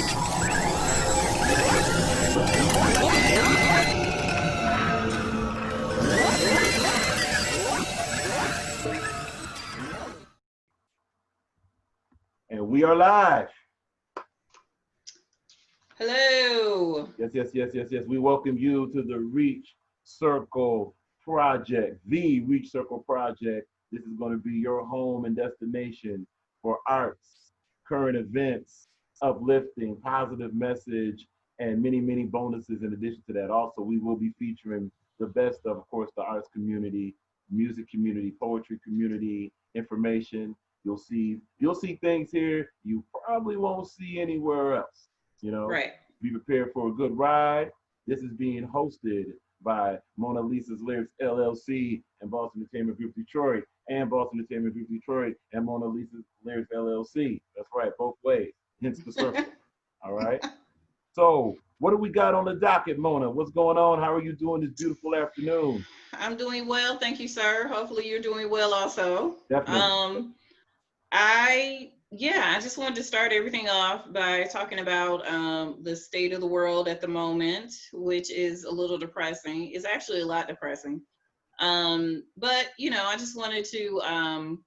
And we are live. Hello. Yes. We welcome you to the Reach Circle Project, the Reach Circle Project. This is going to be your home and destination for arts, current events, uplifting, positive message, and many, many bonuses in addition to that. Also, we will be featuring the best of course, the arts community, music community, poetry community, information. You'll see things here you probably won't see anywhere else. You know, right. Be prepared for a good ride. This is being hosted by Mona Lisa's Lyrics LLC and b.o.s. Entertainment Group Detroit, and b.o.s. Entertainment Group Detroit and Mona Lisa's Lyrics LLC. That's right, both ways. Hence the circle. All right. So, what do we got on the docket, Mona? What's going on? How are you doing this beautiful afternoon? I'm doing well, thank you, sir. Hopefully, you're doing well also. Definitely. I just wanted to start everything off by talking about the state of the world at the moment, which is a little depressing. It's actually a lot depressing. But I just wanted to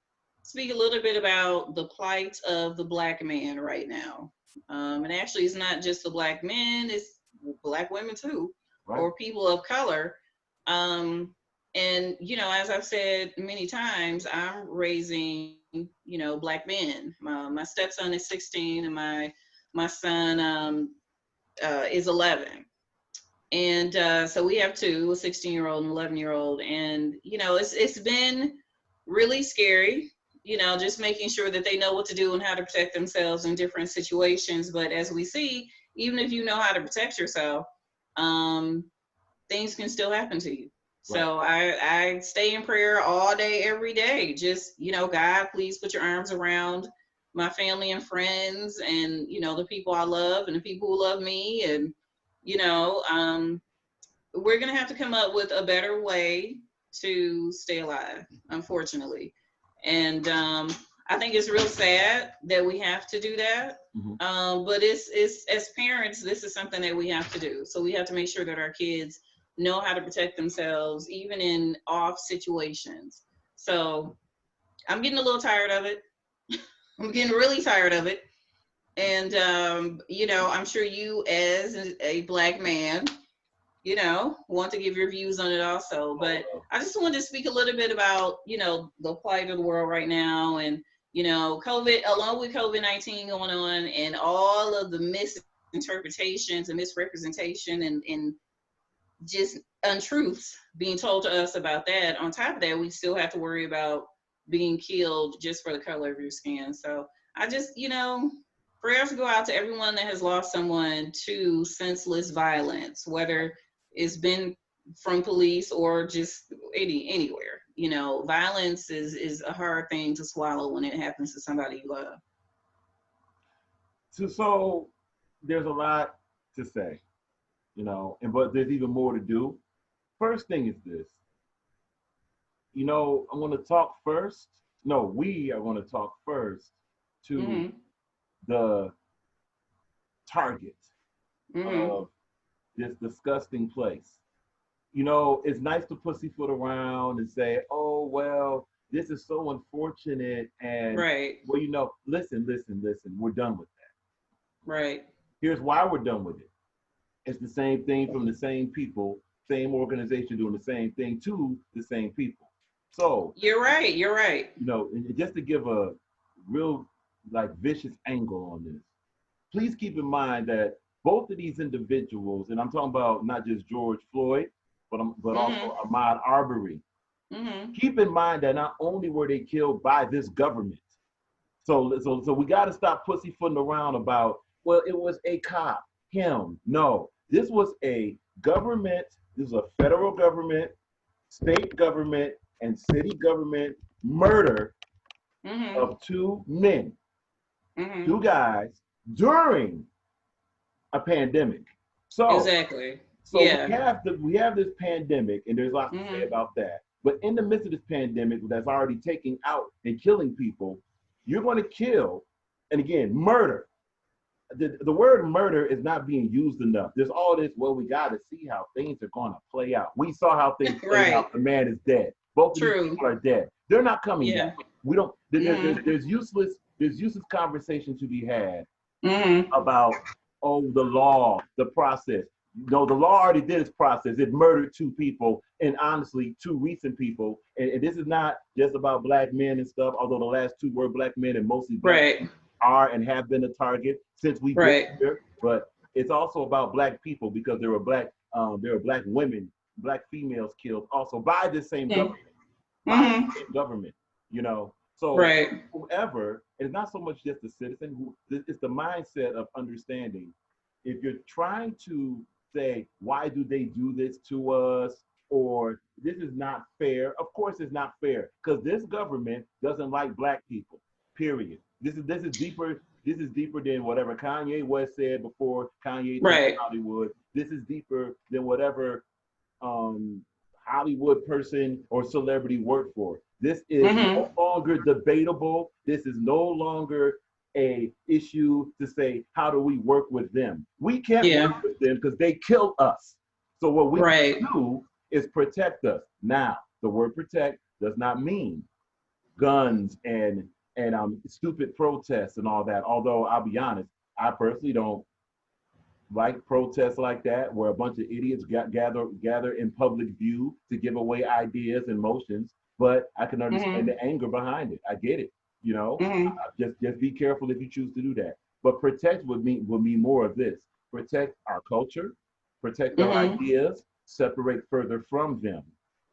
speak a little bit about the plight of the Black man right now. And actually, it's not just the Black men; it's Black women too, Right. or people of color. And as I've said many times, I'm raising Black men. My stepson is 16 and my son is 11. And so we have two, a 16-year-old and 11-year-old. And it's been really scary, just making sure that they know what to do and how to protect themselves in different situations. But as we see, even if you know how to protect yourself, things can still happen to you. Right. So I stay in prayer all day, every day. Just, God, please put your arms around my family and friends and, the people I love and the people who love me. And, we're going to have to come up with a better way to stay alive, unfortunately. And I think it's real sad that we have to do that. Mm-hmm. But it's as parents, this is something that we have to do. So we have to make sure that our kids know how to protect themselves, even in off situations. So I'm getting a little tired of it. I'm getting really tired of it. And, I'm sure you as a Black man, want to give your views on it also. But I just wanted to speak a little bit about, the plight of the world right now and, COVID, along with COVID-19 going on and all of the misinterpretations and misrepresentation and just untruths being told to us about that. On top of that, we still have to worry about being killed just for the color of your skin. So I just, prayers go out to everyone that has lost someone to senseless violence, whether it's been from police or just anywhere. Violence is a hard thing to swallow when it happens to somebody you love. So there's a lot to say. But there's even more to do. First thing is this. I'm going to talk first. No, we are going to talk first to the target of this disgusting place. It's nice to pussyfoot around and say, oh, well, this is so unfortunate. And, right. Well, listen, we're done with that. Right. Here's why we're done with it. It's the same thing from the same people, same organization doing the same thing to the same people. So you're right. And just to give a real vicious angle on this, please keep in mind that both of these individuals, and I'm talking about not just George Floyd, but also Ahmaud Arbery. Keep in mind that not only were they killed by this government, so we got to stop pussyfooting around about, well, it was a cop, him. No. This was a government, this was a federal government, state government, and city government murder of two men, two guys during a pandemic. So exactly. So yeah. we have this pandemic, and there's lots to say about that. But in the midst of this pandemic that's already taking out and killing people, you're going to kill, and again, murder the word murder is not being used enough. There's all this, well, we got to see how things are going to play out. We saw how things played out. The man is dead. Both of these people are dead. They're not coming back. We don't, there's useless conversation to be had about, oh, the law, the process. No, the law already did its process. It murdered 2 people, and honestly, 2 recent people. And this is not just about Black men and stuff, although the last 2 were Black men and mostly Black men are and have been a target since we've been here. But it's also about Black people, because there were Black women, Black females killed also by the same government. By the same government, you know. So whoever, it's not so much just the citizen, it's the mindset of understanding. If you're trying to say, why do they do this to us? Or this is not fair. Of course it's not fair, because this government doesn't like Black people, period. This is deeper. This is deeper than whatever Kanye West said before Kanye took Hollywood. This is deeper than whatever Hollywood person or celebrity worked for. This is no longer debatable. This is no longer a issue to say, how do we work with them? We can't work with them because they kill us. So what we can do is protect us. Now, the word protect does not mean guns and stupid protests and all that. Although I'll be honest, I personally don't like protests like that, where a bunch of idiots gather in public view to give away ideas and motions. But I can understand the anger behind it. I get it. You know, just be careful if you choose to do that. But protect would mean more of this: protect our culture, protect our ideas, separate further from them.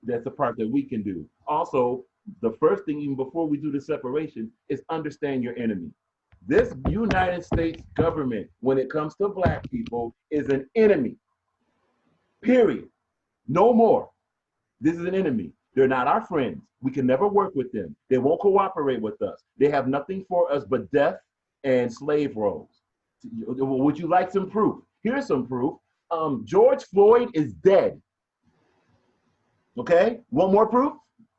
That's the part that we can do. Also, the first thing, even before we do the separation, is understand your enemy. This United States government, when it comes to Black people, is an enemy. Period. No more. This is an enemy. They're not our friends. We can never work with them. They won't cooperate with us. They have nothing for us but death and slave rolls. Would you like some proof? Here's some proof. George Floyd is dead. Okay? One more proof.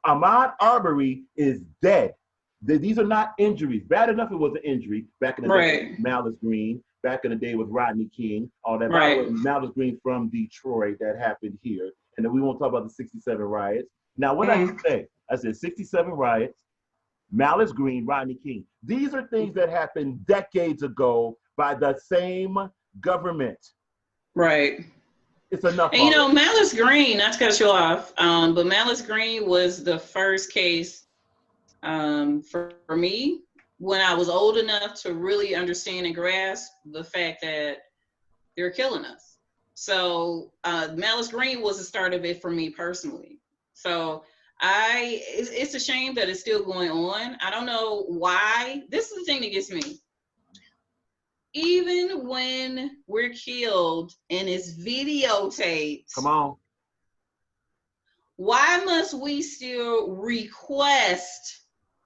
Ahmaud Arbery is dead. These are not injuries. Bad enough it was an injury back in the day with Malice Green, back in the day with Rodney King, all that. Malice Green from Detroit, that happened here. And then we won't talk about the 67 riots. Now, what I say? I said 67 riots, Malice Green, Rodney King. These are things that happened decades ago by the same government. Right. It's enough. And you know, Malice Green, not to cut you off, but Malice Green was the first case for me when I was old enough to really understand and grasp the fact that they're killing us. So Malice Green was the start of it for me personally. So it's a shame that it's still going on. I don't know why. This is the thing that gets me. Even when we're killed and it's videotaped, come on, why must we still request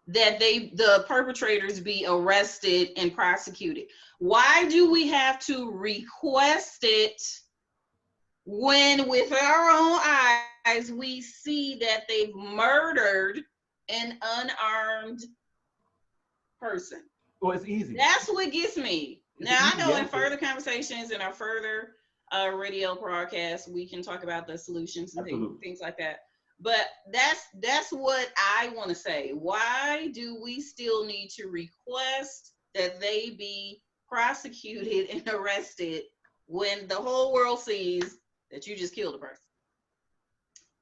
that the perpetrators be arrested and prosecuted? Why do we have to request it when with our own eyes we see that they've murdered an unarmed person? Well, it's easy. That's what gets me. Now, I know in further conversations and our further radio broadcasts, we can talk about the solutions and things like that. But that's what I want to say. Why do we still need to request that they be prosecuted and arrested when the whole world sees that you just killed a person?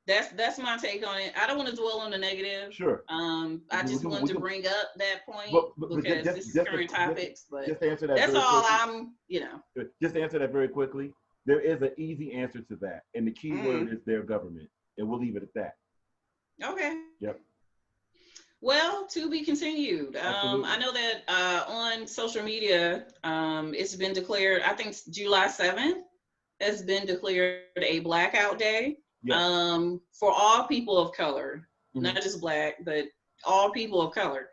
That's my take on it. I don't want to dwell on the negative. Sure. I just wanted to bring up that point because this is current topics. But just to answer that, that's all quickly. Just to answer that very quickly, there is an easy answer to that, and the key word is their government, and we'll leave it at that. Okay. Yep. Well, to be continued. I know that on social media, it's been declared. I think July 7th has been declared a blackout day. For all people of color, not just Black, but all people of color,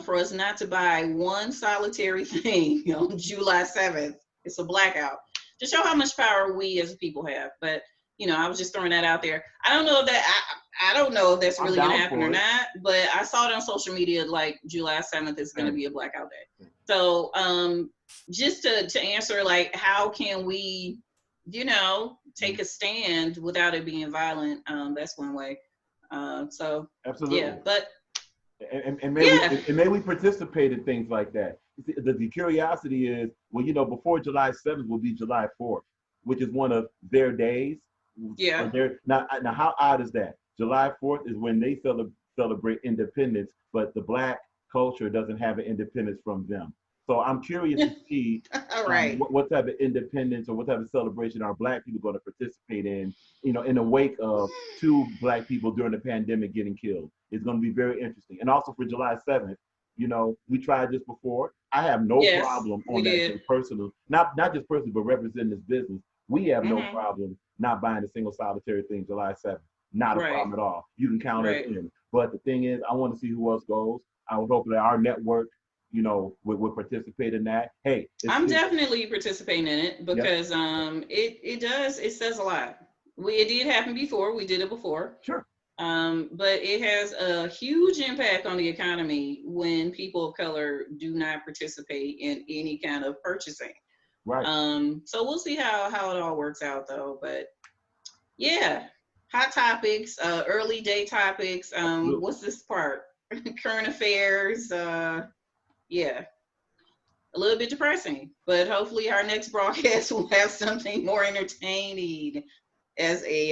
for us not to buy one solitary thing on July 7th. It's a blackout to show how much power we as people have. But I was just throwing that out there. I don't know if I don't know if that's really gonna happen or not, but I saw it on social media like July 7th is gonna be a blackout day. So just to answer, like, how can we, take a stand without it being violent? That's one way. So Absolutely. yeah, but and may we participate in things like that. The curiosity is, well, before July 7th will be July 4th, which is one of their days. Yeah. Now, how odd is that? July 4th is when they celebrate independence, but the Black culture doesn't have an independence from them. So I'm curious to see All right. what type of independence or what type of celebration are Black people going to participate in the wake of 2 Black people during the pandemic getting killed. It's going to be very interesting. And also for July 7th, we tried this before. I have no problem on that day personally, not just personally, but representing this business. We have no problem not buying a single solitary thing July 7th. Not a problem at all. You can count us in. But the thing is, I want to see who else goes. I would hope that our network, would participate in that. Hey, I'm definitely participating in it because it says a lot. It did happen before. We did it before. Sure. But it has a huge impact on the economy when people of color do not participate in any kind of purchasing. Right. So we'll see how it all works out, though. But yeah, hot topics, early day topics. What's this part? Current affairs. Yeah, a little bit depressing, but hopefully our next broadcast will have something more entertaining as a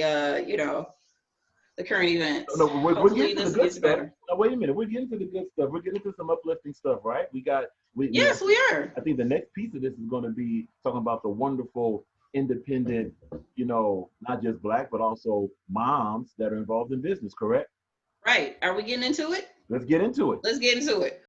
the current events. No, we're hopefully getting to this the good gets stuff. better. No, wait a minute. We're getting to the good stuff. We're getting to some uplifting stuff, right? Yes, we are. I think the next piece of this is going to be talking about the wonderful, independent, not just Black, but also moms that are involved in business, correct? Right. Are we getting into it? Let's get into it. Let's get into it.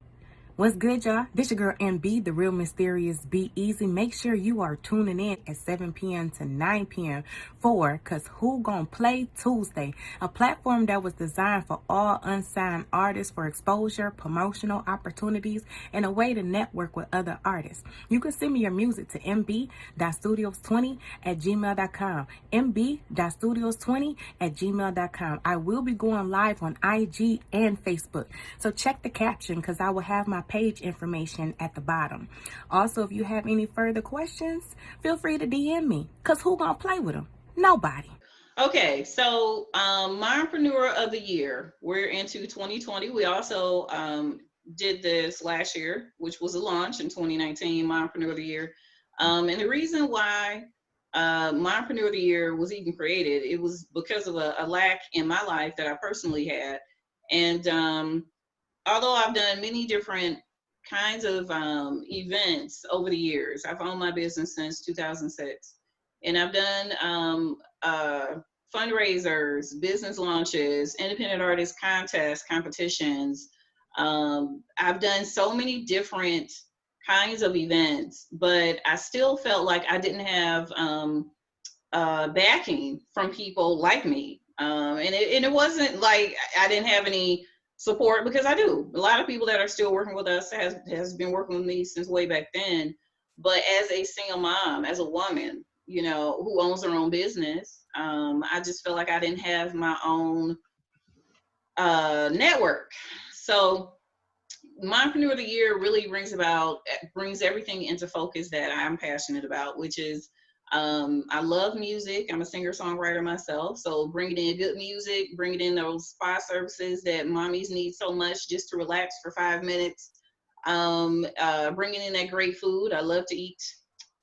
What's good, y'all? This your girl MB, the real mysterious Be Easy. Make sure you are tuning in at 7 p.m. to 9 p.m. for Cause Who Gon' Play Tuesday, a platform that was designed for all unsigned artists for exposure, promotional opportunities, and a way to network with other artists. You can send me your music to mb.studios20@gmail.com, mb.studios20@gmail.com. I will be going live on IG and Facebook, so check the caption because I will have my page information at the bottom. Also, if you have any further questions, feel free to DM me, because who gonna play with them? Nobody. Okay, so Mompreneur of the Year. We're into 2020. We also did this last year, which was a launch in 2019, Mompreneur of the Year. And the reason why Mompreneur of the Year was even created, it was because of a lack in my life that I personally had. And although I've done many different kinds of events over the years, I've owned my business since 2006, and I've done fundraisers, business launches, independent artist contests, competitions. I've done so many different kinds of events, but I still felt like I didn't have backing from people like me. And it wasn't like I didn't have any support, because I do. A lot of people that are still working with us has been working with me since way back then. But as a single mom, as a woman, who owns her own business, I just felt like I didn't have my own network. So Mompreneur of the Year really brings everything into focus that I'm passionate about, which is I love music. I'm a singer-songwriter myself. So bringing in good music, bringing in those spa services that mommies need so much just to relax for 5 minutes. Bringing in that great food. I love to eat.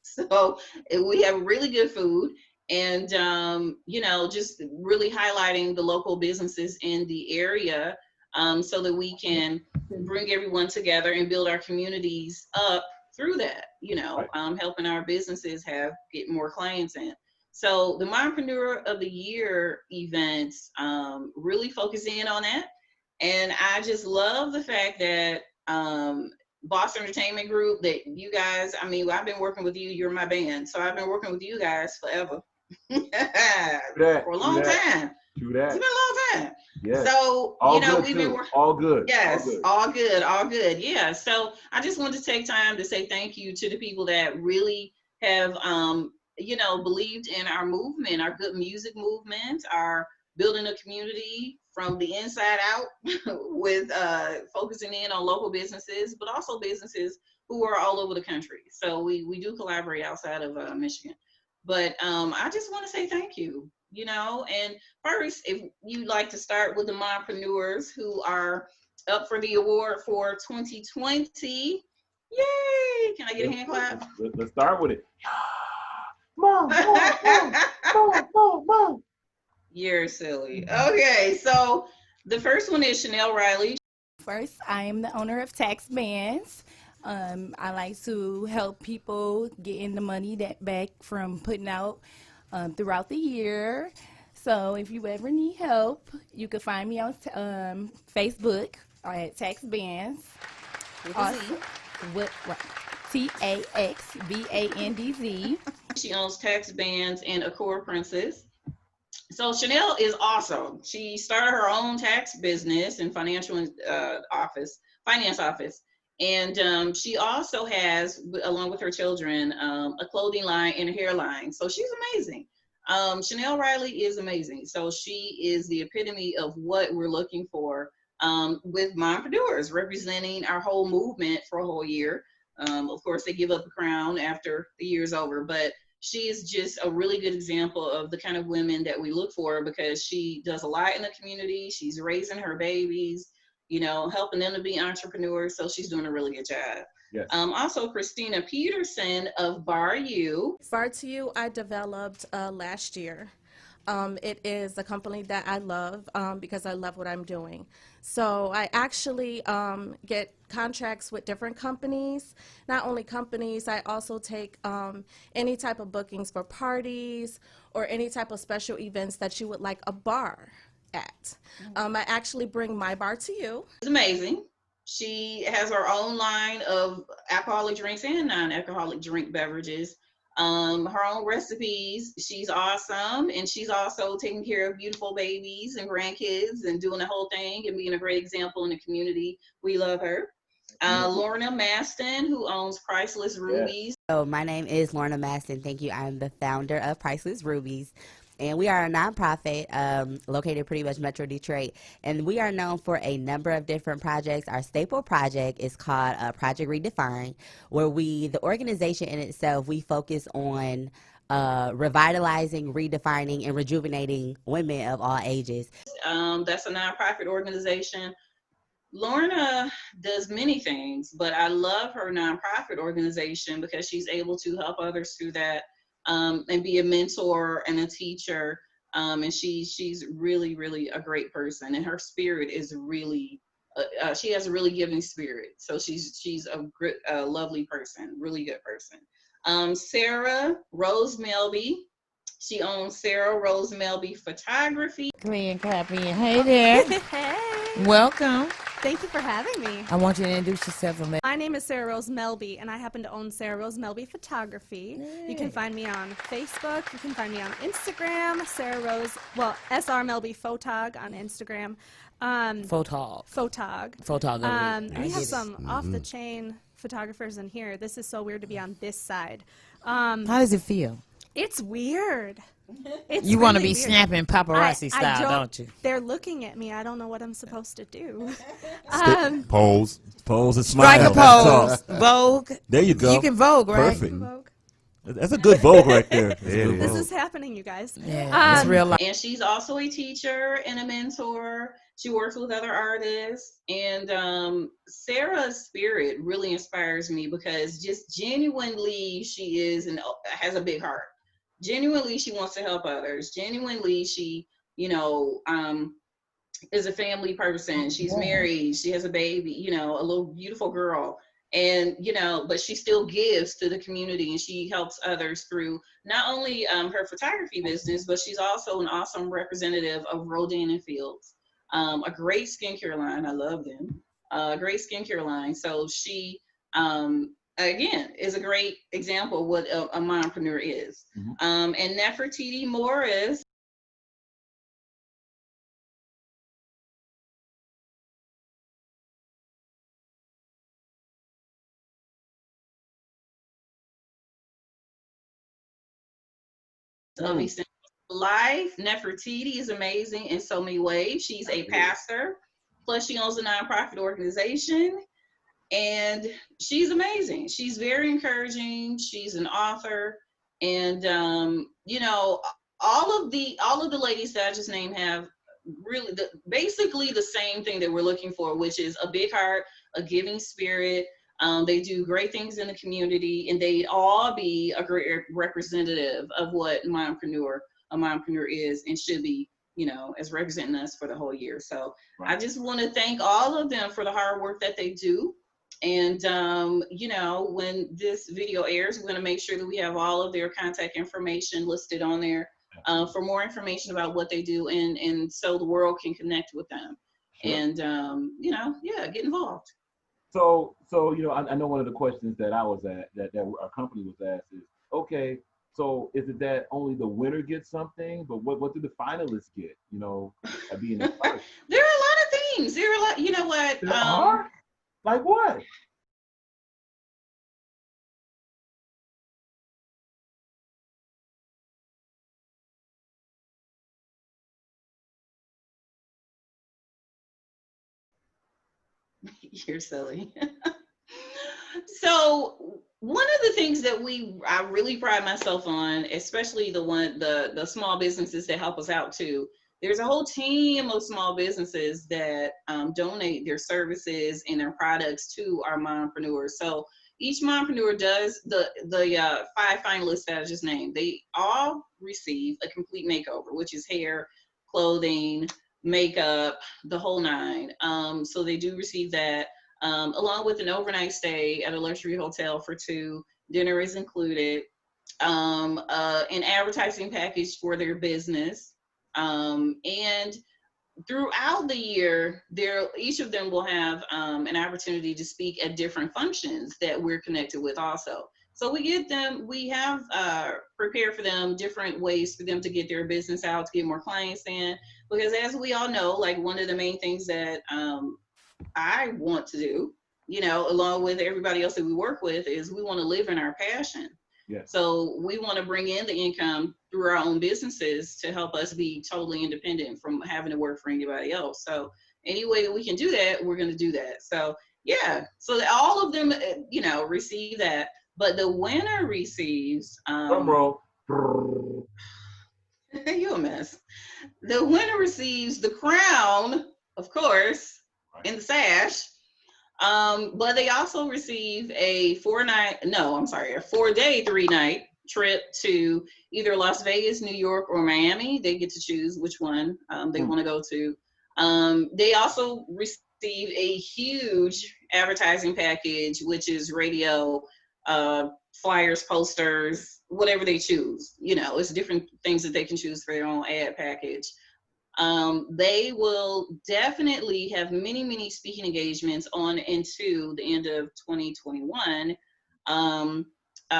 So we have really good food. And, just really highlighting the local businesses in the area so that we can bring everyone together and build our communities up through that, helping our businesses get more clients in. So the Mompreneur of the Year events really focus in on that. And I just love the fact that b.o.s. Entertainment Group, that you guys, I've been working with you, you're my band. So I've been working with you guys forever. For a long time. True that. It's been a long time. Yeah. So, we've been working. All good. Yes, all good. Yeah. So I just wanted to take time to say thank you to the people that really have, believed in our movement, our good music movement, our building a community from the inside out with focusing in on local businesses, but also businesses who are all over the country. So we do collaborate outside of Michigan. But I just want to say thank you, you know. And first, if you'd like to start with the mompreneurs who are up for the award for 2020, yay! Can I get a hand clap? Let's start with it. Mom, mom, mom, mom, mom. You're silly. Okay, so the first one is Chanel Riley. First, I am the owner of Tax Bands. I like to help people get in the money that back from putting out throughout the year. So if you ever need help, you can find me on Facebook at Tax Bands. Awesome. TAXBANDZ. She owns Tax Bands and Accor Princess. So Chanel is awesome. She started her own tax business and finance office. And she also has, along with her children, a clothing line and a hair line. So she's amazing. Chanel Riley is amazing. So she is the epitome of what we're looking for with mompreneurs, representing our whole movement for a whole year. Of course, they give up the crown after the year's over, but she is just a really good example of the kind of women that we look for, because she does a lot in the community. She's raising her babies, you know, helping them to be entrepreneurs. So she's doing a really good job. Yes. Also, Christina Peterson of Bar U. Bar to You, I developed last year. It is a company that I love because I love what I'm doing. So I actually get contracts with different companies. Not only companies, I also take any type of bookings for parties or any type of special events that you would like a bar at. I actually bring my bar to you. It's amazing. She has her own line of alcoholic drinks and non-alcoholic drink beverages. Her own recipes. She's awesome, and she's also taking care of beautiful babies and grandkids and doing the whole thing and being a great example in the community. We love her. Lorna Maston, who owns Priceless Rubies. So my name is Lorna Maston. Thank you. I'm the founder of Priceless Rubies. And we are a nonprofit located pretty much Metro Detroit. And we are known for a number of different projects. Our staple project is called Project Redefine, where the organization in itself, we focus on revitalizing, redefining, and rejuvenating women of all ages. That's a nonprofit organization. Lorna does many things, but I love her nonprofit organization because she's able to help others through that. And be a mentor and a teacher, and she's really, really a great person, and her spirit is really, she has a really giving spirit. So she's a lovely person, really good person. Sarah Rose Melby, she owns Sarah Rose Melby Photography. Green clapping. Hey there. Hey, Welcome. thank you for having me. I want you to introduce yourself. My name is Sarah Rose Melby, and I happen to own Sarah Rose Melby Photography. You can find me on Facebook. You can find me on Instagram, Sarah Rose, SR Melby Photog on Instagram. Photog. We have some off-the-chain photographers in here. This is so weird to be on this side. How does it feel? It's weird. You want to really be weird. snapping paparazzi I style, don't you? They're looking at me. I don't know what I'm supposed to do. Pose and smile. Strike a pose. Vogue. There you go. You can Vogue, right? Perfect. Vogue. That's a good Vogue right there. This is happening, you guys. Yeah, it's real life. And she's also a teacher and a mentor. She works with other artists. And Sarah's spirit really inspires me because just genuinely she is and has a big heart. Genuinely she wants to help others. Genuinely she, you know, is a family person. She's married. She has a baby, you know, a little beautiful girl. And, you know, but she still gives to the community, and she helps others through not only her photography business, but she's also an awesome representative of Rodan & Fields, a great skincare line. I love them. A great skincare line. So she, again, is a great example of what a mompreneur is. And Nefertiti Morris. Life. Nefertiti is amazing in so many ways. She's a pastor, plus she owns a nonprofit organization. and she's amazing. She's very encouraging. She's an author, and you know, all of the ladies that I just named have really basically the same thing that we're looking for, which is a big heart, a giving spirit. They do great things in the community, and they all be a great representative of what a mompreneur is and should be, you know, as representing us for the whole year. So Right. I just want to thank all of them for the hard work that they do. And, you know, when this video airs, we're going to make sure that we have all of their contact information listed on there for more information about what they do, and so the world can connect with them. Sure. And, you know, yeah, get involved. So you know, I know one of the questions that I was at, that our company was asked is, okay, so is it that only the winner gets something, but what do the finalists get? You know, at being in first? There are a lot of things. There are a lot. You know what? There are? Like what? You're silly. So one of the things that I really pride myself on, especially the small businesses that help us out too. There's a whole team of small businesses that donate their services and their products to our mompreneurs. So each mompreneur does the 5 finalists that I just named. They all receive a complete makeover, which is hair, clothing, makeup, the whole 9. So they do receive that. Along with an overnight stay at a luxury hotel for 2. Dinner is included, an advertising package for their business, and throughout the year, each of them will have an opportunity to speak at different functions that we're connected with also. So we have prepared for them different ways for them to get their business out, to get more clients in, because as we all know, like one of the main things that I want to do, you know, along with everybody else that we work with, is we want to live in our passion. Yes. So we want to bring in the income through our own businesses to help us be totally independent from having to work for anybody else. So any way that we can do that, we're going to do that. So yeah, so all of them, you know, receive that, but the winner receives. Drum roll. You a mess. The winner receives the crown, of course, in the sash. But they also receive a 4-day, 3-night trip to either Las Vegas, New York, or Miami. They get to choose which one they want to go to. They also receive a huge advertising package, which is radio, flyers, posters, whatever they choose. You know, it's different things that they can choose for their own ad package. They will definitely have many, many speaking engagements on into the end of 2021,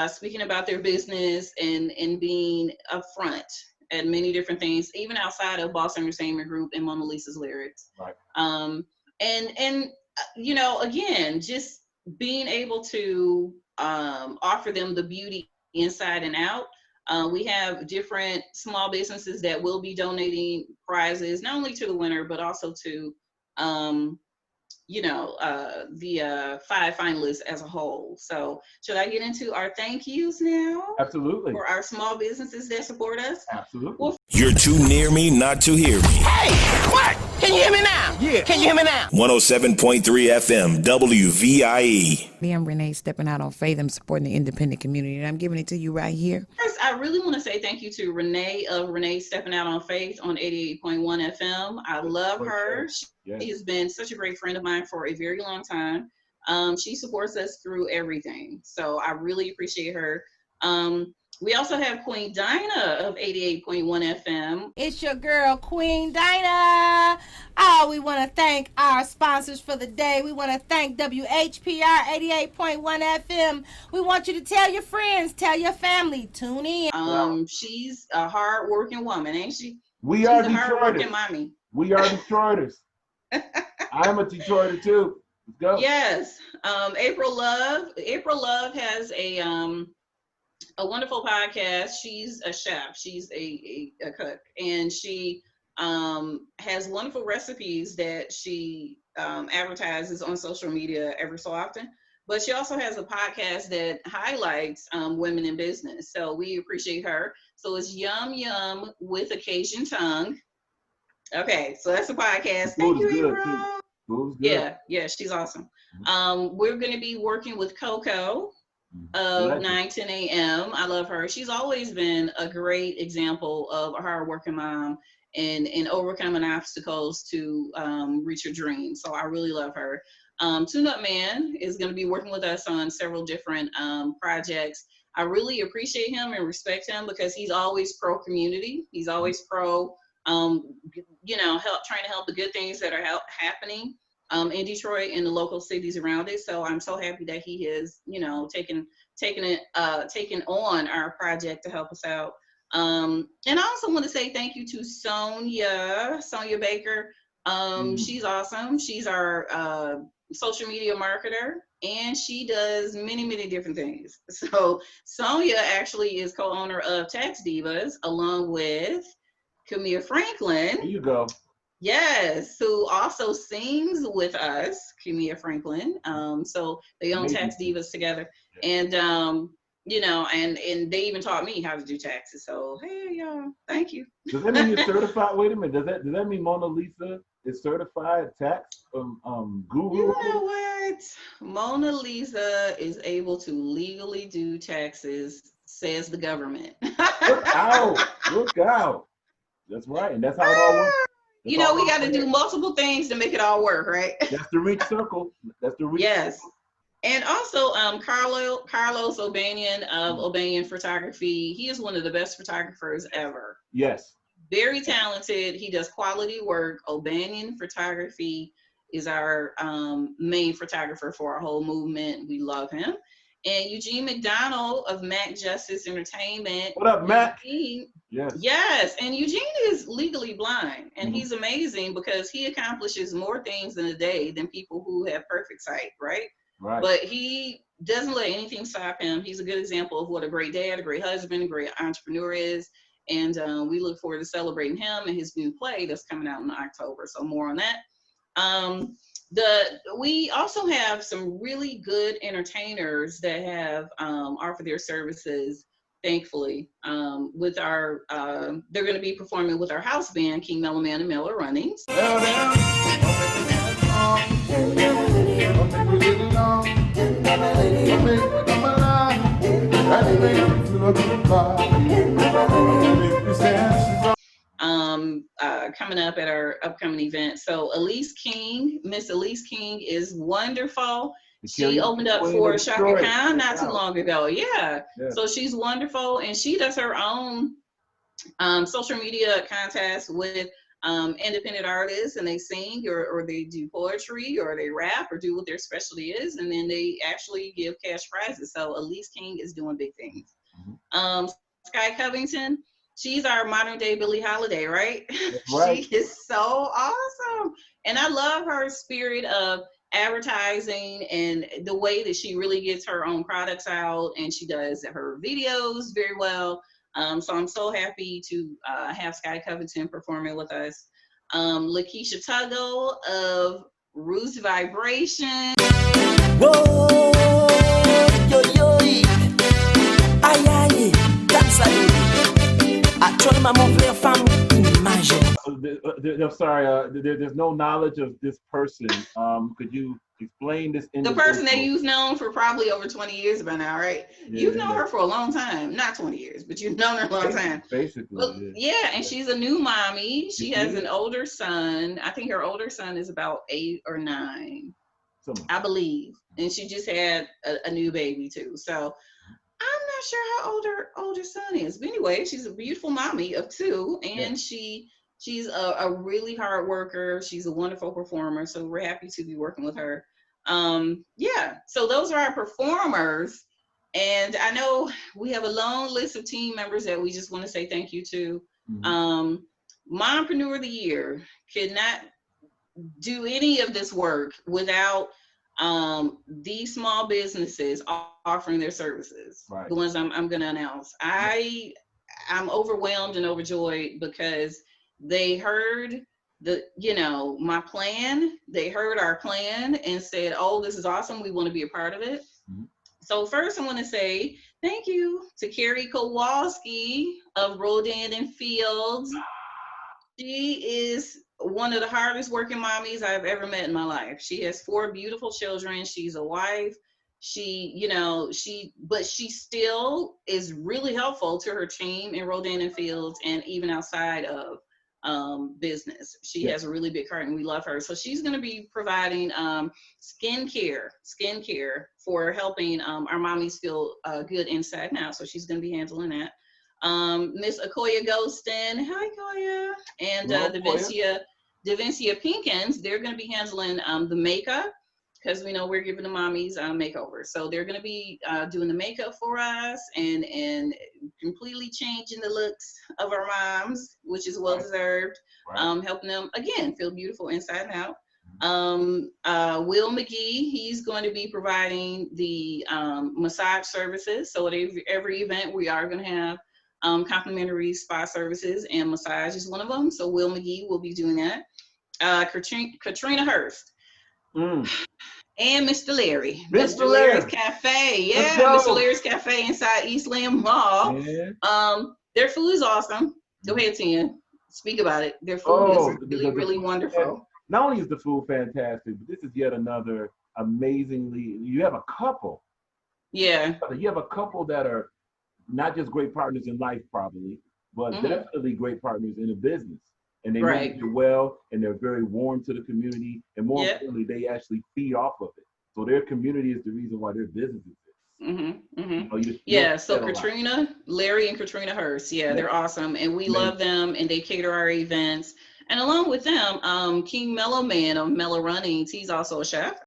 speaking about their business and being upfront at many different things, even outside of b.o.s. Entertainment Group and Mona Lisa's Lyrics. Right. And you know, again, just being able to offer them the beauty inside and out. We have different small businesses that will be donating prizes, not only to the winner, but also to, you know, the 5 finalists as a whole. So should I get into our thank yous now? Absolutely. For our small businesses that support us? Absolutely. Well, You're too near me not to hear me. Hey, what? Can you hear me now? Yeah. Can you hear me now? 107.3 FM, WVIE. I'm Renee, stepping out on faith. I'm supporting the independent community, and I'm giving it to you right here. First, I really want to say thank you to Renee of Renee Stepping Out on Faith on 88.1 FM. I love her. She has been such a great friend of mine for a very long time. She supports us through everything. So I really appreciate her. We also have Queen Dinah of 88.1 FM. It's your girl, Queen Dinah. Oh, we want to thank our sponsors for the day. We want to thank WHPR 88.1 FM. We want you to tell your friends, tell your family, tune in. She's a hard-working woman, ain't she? She's a hard-working mommy. We are Detroiters. I'm a Detroiter too. Let's go. Yes. April Love has a wonderful podcast. She's a chef. She's a cook, and she has wonderful recipes that she advertises on social media every so often. But she also has a podcast that highlights women in business. So we appreciate her. So it's Yum Yum with a Cajun Tongue. Okay, so that's a podcast. Thank you, April. Yeah, she's awesome. We're going to be working with Coco of 9, 10 a.m. I love her. She's always been a great example of a hardworking mom and overcoming obstacles to reach her dreams. So I really love her. Tune Up Man is going to be working with us on several different projects. I really appreciate him and respect him because he's always pro community. He's always pro, trying to help the good things that are happening in Detroit and the local cities around it. So I'm so happy that he has, taken on our project to help us out. And I also want to say thank you to Sonia Baker. She's awesome. She's our social media marketer, and she does many, many different things. So Sonia actually is co-owner of Tax Divas, along with Camille Franklin. There you go. Yes, who also sings with us, Camille Franklin. So they own Tax Divas together, and and they even taught me how to do taxes. So hey, y'all, thank you. Does that mean you're certified? Wait a minute. Does that mean Mona Lisa is certified tax guru? You know what? Mona Lisa is able to legally do taxes, says the government. Look out. That's right, and that's how it all works. We got to do multiple things to make it all work, right? That's the Reach Circle. Yes. And also, Carlos O'Banion of O'Banion Photography. He is one of the best photographers ever. Yes. Very talented. He does quality work. O'Banion Photography is our main photographer for our whole movement. We love him. And Eugene McDonald of Mac Justice Entertainment. What up, Mac? Yes. And Eugene is legally blind, and he's amazing because he accomplishes more things in a day than people who have perfect sight, right? Right. But he doesn't let anything stop him. He's a good example of what a great dad, a great husband, a great entrepreneur is. And we look forward to celebrating him and his new play that's coming out in October. So more on that. We also have some really good entertainers that have offered their services, thankfully, with our, they're going to be performing with our house band, King Meloman and Miller Runnings. Coming up at our upcoming event. So Miss Elise King is wonderful. She opened up for Shaka Khan not too long ago. Yeah. So she's wonderful, and she does her own social media contest with independent artists, and they sing or they do poetry or they rap or do what their specialty is, and then they actually give cash prizes. So Elise King is doing big things. Sky Covington, she's our modern day Billie Holiday, right? Right. She is so awesome. And I love her spirit of advertising and the way that she really gets her own products out, and she does her videos very well. So I'm so happy to have Sky Covington performing with us. Lakeisha Tuggle of Roots Vibration. Whoa, yo, yo, aïe, aïe, I'm sorry, there's no knowledge of this person. Could you explain this individual? The person that you've known for probably over 20 years by now, right? Yeah, you've known her for a long time. Not 20 years, but you've known her a long time. Basically. Yeah, and she's a new mommy. She has an older son. I think her older son is about 8 or 9, I believe. And she just had a new baby too. So I'm not sure how old her older son is. But anyway, she's a beautiful mommy of 2, and she's a really hard worker. She's a wonderful performer. So we're happy to be working with her. So those are our performers. And I know we have a long list of team members that we just want to say thank you to. Mompreneur of the Year could not do any of this work without these small businesses offering their services, the ones I'm going to announce. I'm overwhelmed and overjoyed because they heard my plan. They heard our plan and said, oh, this is awesome. We want to be a part of it. Mm-hmm. So first I want to say thank you to Carrie Kowalski of Rodan and Fields. She is one of the hardest working mommies I've ever met in my life. She has 4 beautiful children. She's a wife. But she still is really helpful to her team in Rodan and Fields and even outside of business. She has a really big heart and we love her. So she's going to be providing skincare for helping our mommies feel good inside now. So she's going to be handling that. Miss Akoya Ghostin, hi Koya, and Davincia Pinkins, they're going to be handling the makeup, because we know we're giving the mommies makeovers. So they're going to be doing the makeup for us and completely changing the looks of our moms, which is well deserved. Right. Helping them again feel beautiful inside and out. Will McGee, he's going to be providing the massage services. So at every event we are going to have complimentary spa services, and massage is one of them. So Will McGee will be doing that. Katrina Hurst. And Mr. Larry. Mr. Larry's Cafe. Yeah, Mr. Larry's Cafe inside Eastland Mall. Yeah. Their food is awesome. Go ahead, Tian. Speak about it. Their food is really, really wonderful. Not only is the food fantastic, but this is yet another you have a couple. Yeah. You have a couple that are not just great partners in life, probably, but definitely great partners in a business. And they make it well, and they're very warm to the community, and more importantly, they actually feed off of it. So their community is the reason why their business exists. So Katrina, Larry, and Katrina Hurst, they're awesome, and we love them, and they cater our events. And along with them, King Mellow Man of Mellow Runnings, he's also a chef.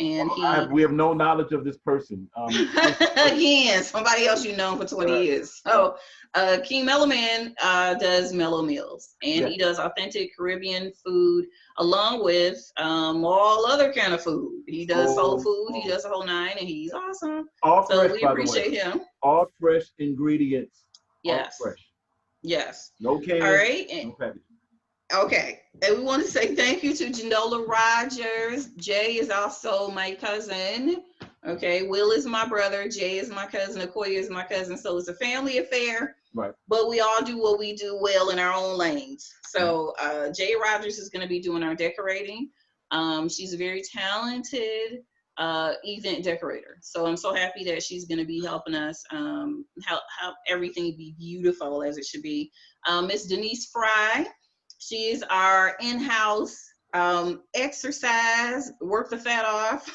And we have no knowledge of this person. Again, somebody else you've known for 20 years. So King Mellow Man does mellow meals, and he does authentic Caribbean food along with all other kind of food. He does soul food, he does the whole 9, and he's awesome. So we appreciate him. All fresh ingredients. Yes. All fresh. Yes. No cans. All right. No packaging. Okay, and we want to say thank you to Janola Rogers. Jay is also my cousin. Okay, Will is my brother. Jay is my cousin. Akoya is my cousin. So it's a family affair. Right. But we all do what we do well in our own lanes. So Jay Rogers is going to be doing our decorating. She's a very talented event decorator. So I'm so happy that she's going to be helping us help everything be beautiful as it should be. Miss Denise Fry. She's our in-house exercise, work the fat off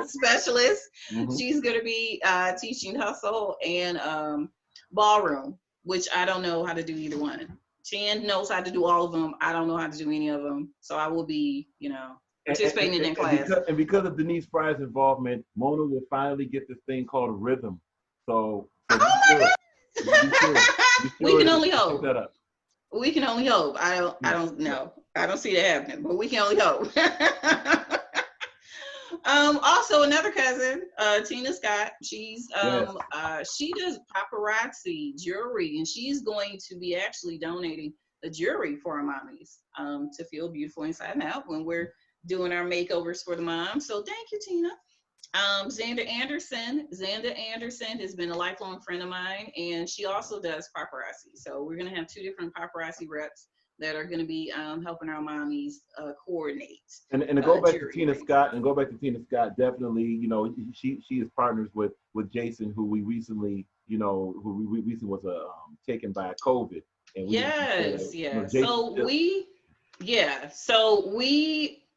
specialist. She's going to be teaching hustle and ballroom, which I don't know how to do either one. Chan knows how to do all of them. I don't know how to do any of them. So I will be, participating in that class. Because of Denise Fry's involvement, Mona will finally get this thing called a rhythm. So we can only hope. We can only hope. I don't know. I don't see that happening, but we can only hope. Also another cousin, Tina Scott, she does paparazzi jewelry, and she's going to be actually donating the jewelry for our mommies to feel beautiful inside and out when we're doing our makeovers for the moms. So thank you, Tina. Xander Anderson has been a lifelong friend of mine, and she also does paparazzi. So we're going to have 2 different paparazzi reps that are going to be helping our mommies coordinate. And to go back to Tina Scott, definitely, she is partners with Jason, who we recently, was taken by COVID. And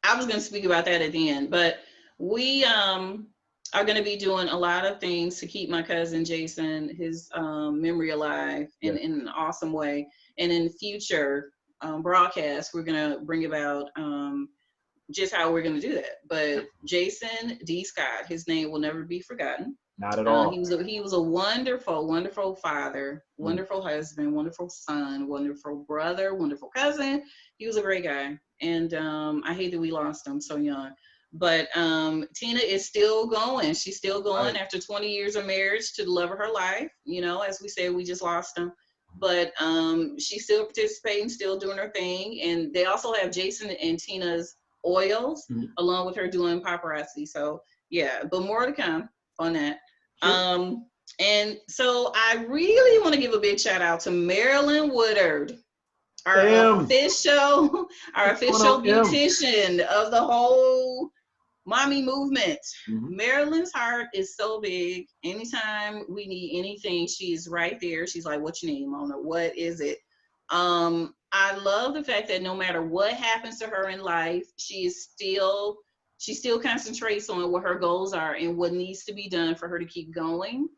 I was going to speak about that at the end, but we are going to be doing a lot of things to keep my cousin Jason, his memory alive in an awesome way. And in future broadcasts, we're going to bring about just how we're going to do that. But Jason D. Scott, his name will never be forgotten. Not at all. He was a wonderful, wonderful father, wonderful husband, wonderful son, wonderful brother, wonderful cousin. He was a great guy. And I hate that we lost him so young. But Tina is still going. She's still going after 20 years of marriage to the love of her life. You know, as we said, we just lost him. But she's still participating, still doing her thing. And they also have Jason and Tina's oils, along with her doing paparazzi. So yeah, but more to come on that. Sure. And so I really want to give a big shout out to Marilyn Woodard, our official beautician of the whole mommy movement. Marilyn's heart is so big. Anytime we need anything, she's right there. She's like, what you need, Mona? What is it? I love the fact that no matter what happens to her in life, she still concentrates on what her goals are and what needs to be done for her to keep going.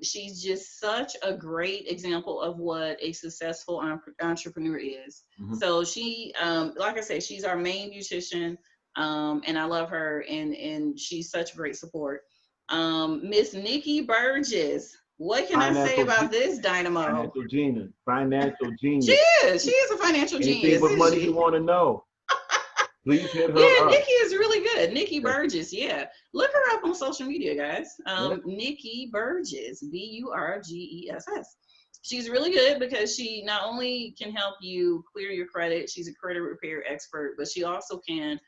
She's just such a great example of what a successful entrepreneur is. So she, like I said, she's our main beautician, and I love her, and she's such great support. Miss Nikki Burgess, what can I say about this dynamo? Financial genius. She is a financial genius. What money you want to know? Please hit her yeah, up. Nikki is really good. Nikki Burgess, yeah. Look her up on social media, guys. Nikki Burgess, Burgess. She's really good because she not only can help you clear your credit, she's a credit repair expert, but she also can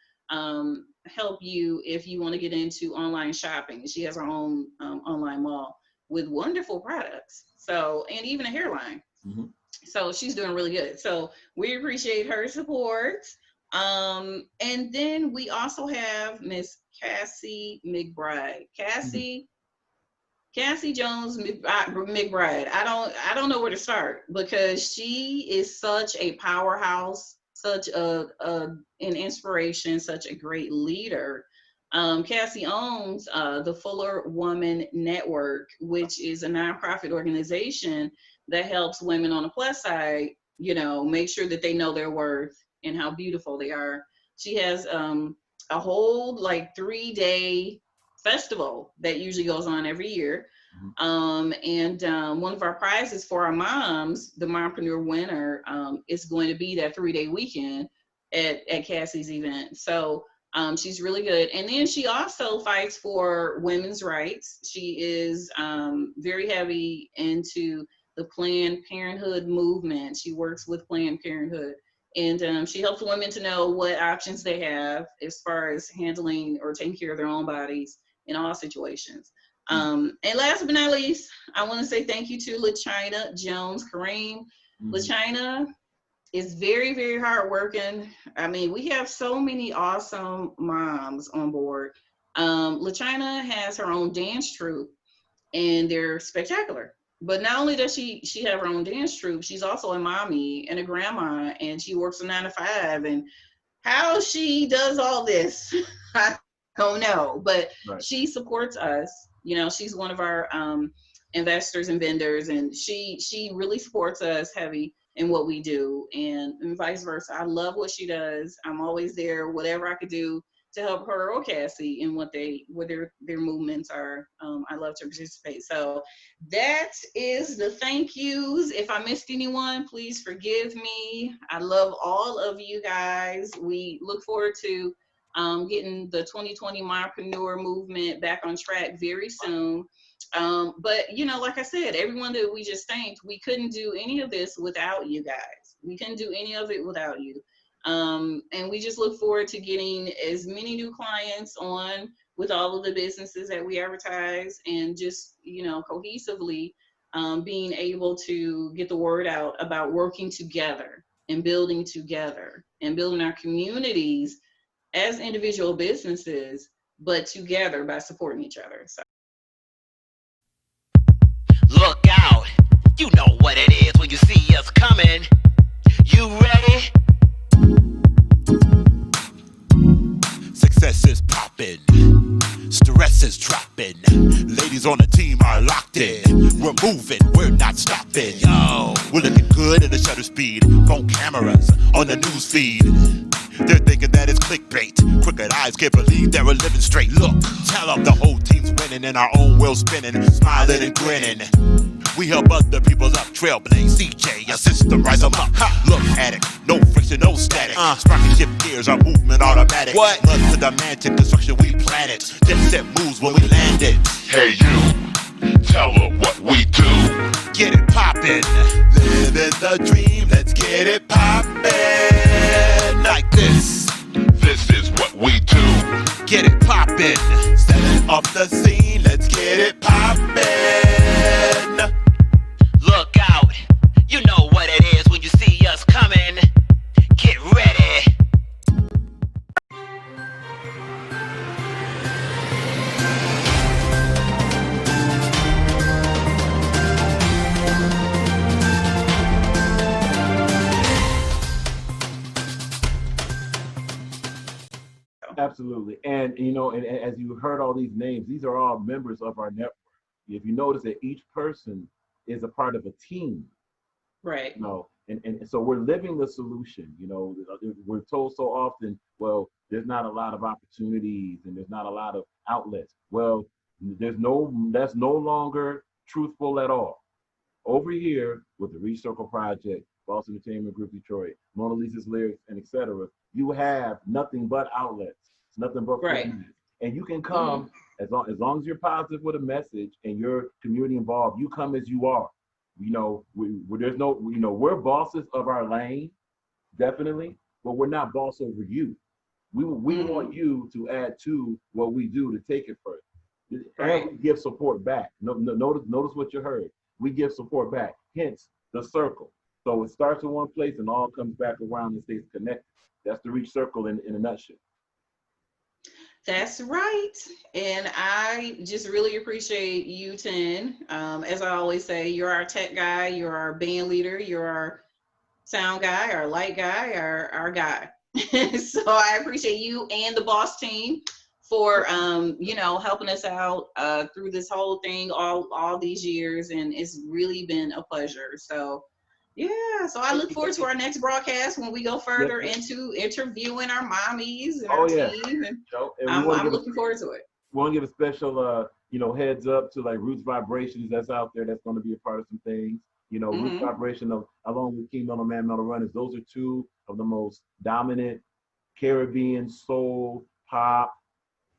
help you if you want to get into online shopping. She has her own online mall with wonderful products. So, and even a hairline. So she's doing really good. So we appreciate her support. And then we also have Miss Cassie McBride. Cassie Jones McBride. I don't know where to start because she is such a powerhouse, such an inspiration, such a great leader. Cassie owns the Fuller Woman Network, which is a nonprofit organization that helps women on the plus side, you know, make sure that they know their worth and how beautiful they are. She has a whole 3-day festival that usually goes on every year. And one of our prizes for our moms, the mompreneur winner, is going to be that 3-day weekend at Cassie's event. So she's really good. And then she also fights for women's rights. She is very heavy into the Planned Parenthood movement. She works with Planned Parenthood. And she helps women to know what options they have as far as handling or taking care of their own bodies in all situations. And last but not least, I want to say thank you to LaChina Jones Kareem. LaChina is very, very hardworking. I mean, we have so many awesome moms on board. LaChina has her own dance troupe, and they're spectacular. But not only does she have her own dance troupe, she's also a mommy and a grandma, and she works a 9 to 5. And how she does all this, I don't know. But she supports us. You know, she's one of our investors and vendors, and she really supports us heavy in what we do, and vice versa. I love what she does. I'm always there, whatever I could do to help her or Cassie in what their movements are. I love to participate. So that is the thank yous. If I missed anyone, please forgive me. I love all of you guys. We look forward to getting the 2020 Mompreneur movement back on track very soon. But you know, like I said, everyone that we just thanked, we couldn't do any of this without you guys. We couldn't do any of it without you. And we just look forward to getting as many new clients on with all of the businesses that we advertise, and just, you know, cohesively being able to get the word out about working together and building our communities as individual businesses, but together by supporting each other. So. Look out, you know what it is when you see us coming. You ready? Success is popping, stress is dropping. Ladies on the team are locked in. We're moving, we're not stopping. Yo, we're looking good at a shutter speed. Phone cameras on the news feed. They're thinking that it's clickbait. Crooked eyes can't believe they're living straight. Look, tell them the whole team's winning and our own wheels spinning, smiling and grinning. We help other people up, trailblaze, CJ, a system, rise them up. Ha, look at it, no friction, no static. Sprocket shift gears, our movement automatic. What? Mud to the mansion, construction we planted. Jet set moves when we landed. Hey you, tell her what we do. Get it poppin'. Living the dream, let's get it poppin'. Like this. This is what we do. Get it poppin'. Setting up the scene, let's get it poppin'. Look out, you know what it is when you see us coming. Get ready. Absolutely. And, you know, and as you heard all these names, these are all members of our network. If you notice that each person is a part of a team, Right. you know, and so we're living the solution. You know, we're told so often, well, there's not a lot of opportunities and there's not a lot of outlets. Well, that's no longer truthful at all. Over here with the Reach Circle Project, b.o.s. Entertainment Group Detroit, Mona Lisa's Lyrics, and etc., you have nothing but outlets. It's nothing but Right. formats. And you can come as long as you're positive with a message and you're community involved. You come as you are. You know, there's no, you know, we're bosses of our lane, definitely, but we're not boss over you. We want you to add to what we do to take it further. Right. And we give support back. Notice what you heard. We give support back. Hence the circle. So it starts in one place and all comes back around and stays connected. That's the Reach Circle in a nutshell. That's right. And I just really appreciate you, Ten. As I always say, you're our tech guy, you're our band leader, you're our sound guy, our light guy, our guy. So I appreciate you and the b.o.s. team for you know, helping us out through this whole thing all these years, and it's really been a pleasure. So yeah, so I look forward to our next broadcast when we go further into interviewing our mommies and our team, and I'm looking forward to it. We want to give a special you know, heads up to like Roots Vibrations that's out there that's going to be a part of some things. You know, Roots Vibration along with King Metal Man, Metal Runners, those are two of the most dominant Caribbean soul, pop,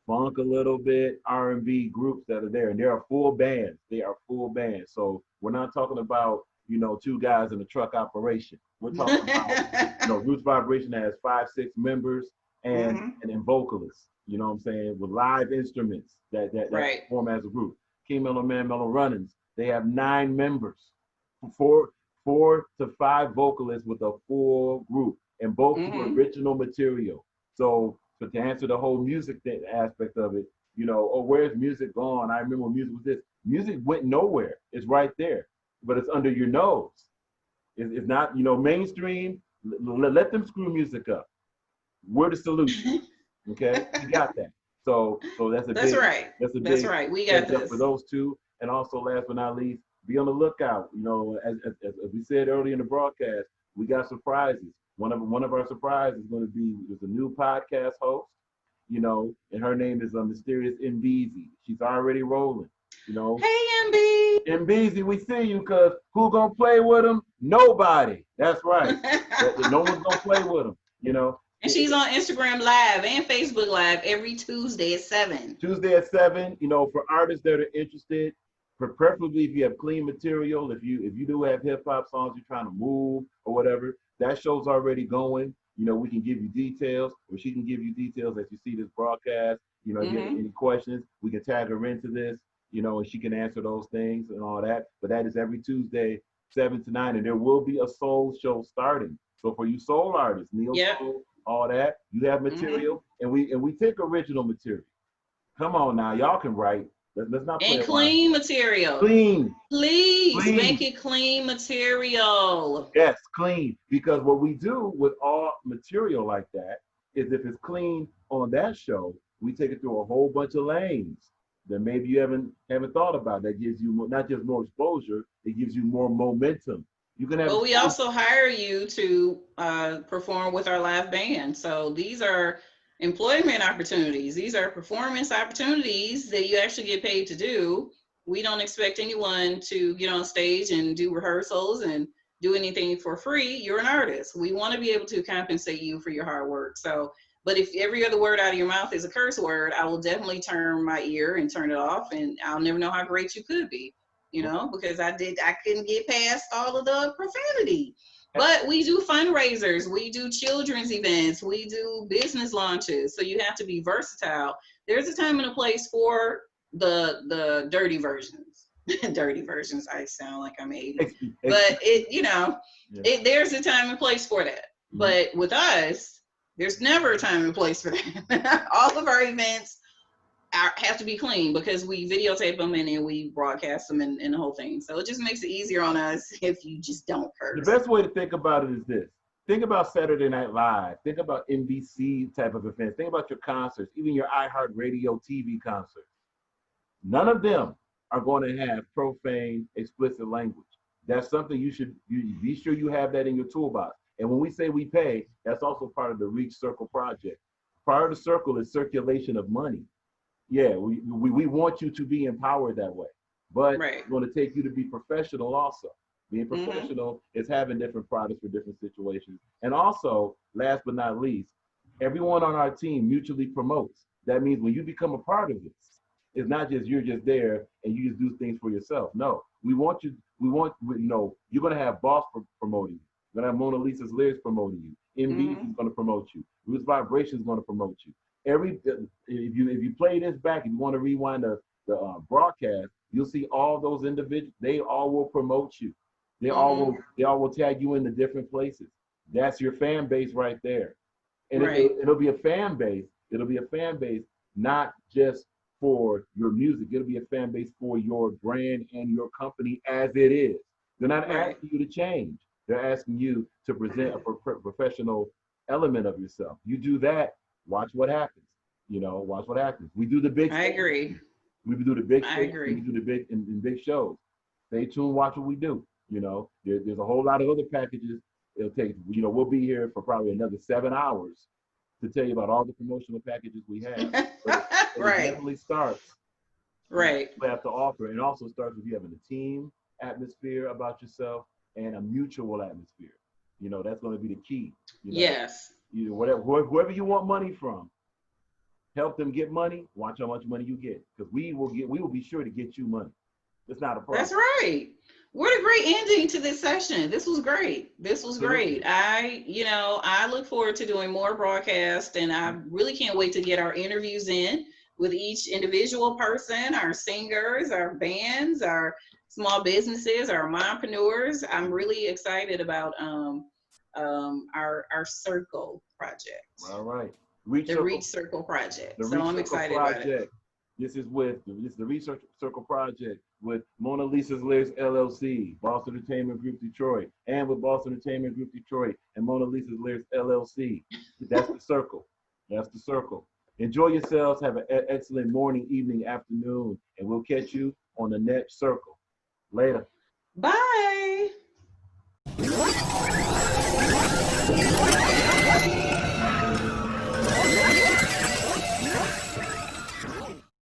funk a little bit, R&B groups that are there. And they are full bands. They are full bands. So we're not talking about, you know, two guys in a truck operation. We're talking about, you know, Roots Vibration has 5-6 members and vocalists, you know what I'm saying, with live instruments that perform as a group. King Metal Man, Metal Runners, they have 9 members, 4 to 5 vocalists with a full group, and both do original material. So to answer the whole music aspect of it, you know, oh, where's music gone? I remember when music was this. Music went nowhere. It's right there, but it's under your nose. It's not, you know, mainstream. Let them screw music up. We're the solution. Okay, you got that. So that's a big, right. That's right. We got this for those two. And also, last but not least, be on the lookout. You know, as we said earlier in the broadcast, we got surprises. One of our surprises is going to be a new podcast host, you know, and her name is Mysterious Mbeezy. She's already rolling, you know. Hey, Mbeezy, we see you, because who gonna play with him? Nobody. That's right. No one's gonna play with him, you know. And she's on Instagram Live and Facebook Live every Tuesday at 7. Tuesday at 7, you know, for artists that are interested, preferably if you have clean material, if you do have hip hop songs you're trying to move or whatever, that show's already going. You know, we can give you details, or she can give you details as you see this broadcast. You know, if you have any questions, we can tag her into this, you know, and she can answer those things and all that. But that is every Tuesday, 7 to 9, and there will be a soul show starting. So for you soul artists, Neo Soul, all that, you have material, and we take original material. Come on now, y'all can write. Let's not play and clean material. Clean. Please make it clean material. Yes, clean. Because what we do with all material like that is, if it's clean on that show, we take it through a whole bunch of lanes that maybe you haven't thought about. That gives you not just more exposure, it gives you more momentum. You can have. But we also hire you to perform with our live band. So these are employment opportunities. These are performance opportunities that you actually get paid to do. We don't expect anyone to get on stage and do rehearsals and do anything for free, you're an artist. We want to be able to compensate you for your hard work. So, but if every other word out of your mouth is a curse word, I will definitely turn my ear and turn it off, and I'll never know how great you could be, you know, because I couldn't get past all of the profanity. But we do fundraisers, we do children's events, we do business launches. So you have to be versatile. There's a time and a place for the dirty versions. Dirty versions, I sound like I'm 80. But it, you know, there's a time and place for that. But with us, there's never a time and place for that. All of our events have to be clean because we videotape them and then we broadcast them and the whole thing. So it just makes it easier on us if you just don't curse. The best way to think about it is this. Think about Saturday Night Live. Think about NBC type of events. Think about your concerts, even your iHeartRadio TV concerts. None of them are going to have profane, explicit language. That's something you be sure you have that in your toolbox. And when we say we pay, that's also part of the Reach Circle Project. Part of the circle is circulation of money. Yeah, we want you to be empowered that way, but it's going to take you to be professional also. Being professional is having different products for different situations. And also, last but not least, everyone on our team mutually promotes. That means when you become a part of this, it's not just you're just there and you just do things for yourself. No, you're going to have Boss promoting you. You're going to have Mona Lisa's Lyrics promoting you. MV is going to promote you. Roots Vibration is going to promote you. If you play this back, if you want to rewind the broadcast, you'll see all those individuals. They all will promote you. They all will tag you into different places. That's your fan base right there, and it'll be a fan base. It'll be a fan base not just for your music. It'll be a fan base for your brand and your company as it is. They're not asking you to change. They're asking you to present a professional element of yourself. You do that. Watch what happens. Watch what happens. We do the big. I agree. We do the big. I agree. We do the big in big shows. Stay tuned. Watch what we do. There's a whole lot of other packages. It'll take. We'll be here for probably another 7 hours to tell you about all the promotional packages we have. But it definitely starts. Right. We have to offer. It also starts with you having a team atmosphere about yourself and a mutual atmosphere. That's going to be the key. Yes. Whoever you want money from, help them get money. Watch how much money you get, because we will be sure to get you money. It's not a problem. That's right. What a great ending to this session. This was great. I look forward to doing more broadcasts, and I really can't wait to get our interviews in with each individual person, our singers, our bands, our small businesses, our mompreneurs. I'm really excited about our circle project. All right. Reach Circle Project. So I'm excited about it. This is the Reach Circle Project with Mona Lisa's Lyrics LLC, b.o.s. Entertainment Group Detroit, and with b.o.s. Entertainment Group Detroit and Mona Lisa's Lyrics LLC. That's the circle. That's the circle. Enjoy yourselves. Have an excellent morning, evening, afternoon, and we'll catch you on the next circle. Later. Bye.